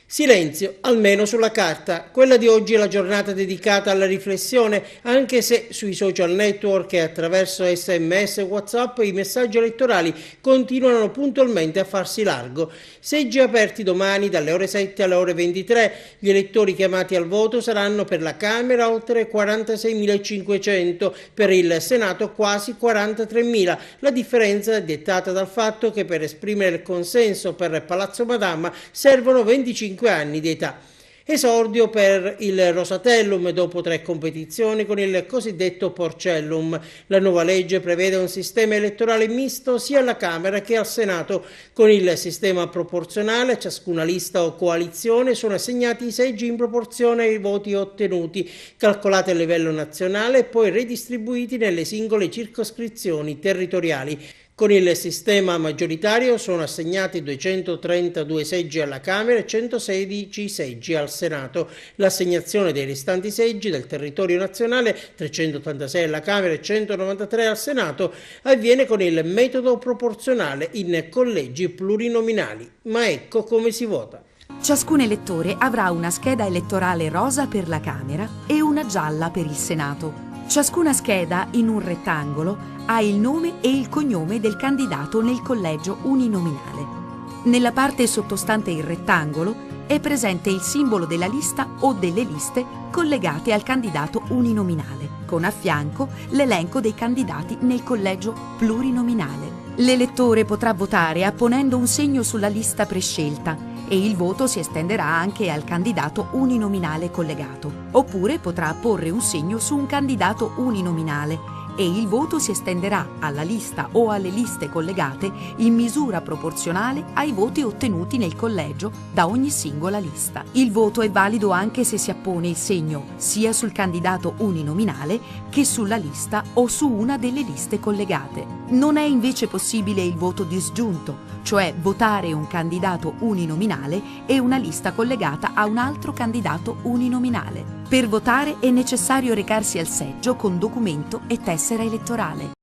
Silenzio, almeno sulla carta. Quella di oggi è la giornata dedicata alla riflessione, anche se sui social network e attraverso SMS e WhatsApp i messaggi elettorali continuano puntualmente a farsi largo. Seggi aperti domani dalle ore 7 alle ore 23. Gli elettori chiamati al voto saranno per la Camera oltre 46.500, per il Senato quasi 43.000. La differenza è dettata dal fatto che per esprimere il consenso per Palazzo Madama servono 25 anni di età. Esordio per il Rosatellum dopo 3 competizioni con il cosiddetto Porcellum. La nuova legge prevede un sistema elettorale misto sia alla Camera che al Senato. Con il sistema proporzionale a ciascuna lista o coalizione sono assegnati i seggi in proporzione ai voti ottenuti, calcolati a livello nazionale e poi redistribuiti nelle singole circoscrizioni territoriali. Con il sistema maggioritario sono assegnati 232 seggi alla Camera e 116 seggi al Senato. L'assegnazione dei restanti seggi del territorio nazionale, 386 alla Camera e 193 al Senato, avviene con il metodo proporzionale in collegi plurinominali. Ma ecco come si vota. Ciascun elettore avrà una scheda elettorale rosa per la Camera e una gialla per il Senato. Ciascuna scheda, in un rettangolo, ha il nome e il cognome del candidato nel collegio uninominale. Nella parte sottostante il rettangolo è presente il simbolo della lista o delle liste collegate al candidato uninominale, con a fianco l'elenco dei candidati nel collegio plurinominale. L'elettore potrà votare apponendo un segno sulla lista prescelta e il voto si estenderà anche al candidato uninominale collegato. Oppure potrà apporre un segno su un candidato uninominale e il voto si estenderà alla lista o alle liste collegate in misura proporzionale ai voti ottenuti nel collegio da ogni singola lista. Il voto è valido anche se si appone il segno sia sul candidato uninominale che sulla lista o su una delle liste collegate. Non è invece possibile il voto disgiunto, cioè votare un candidato uninominale e una lista collegata a un altro candidato uninominale. Per votare è necessario recarsi al seggio con documento e tessera elettorale.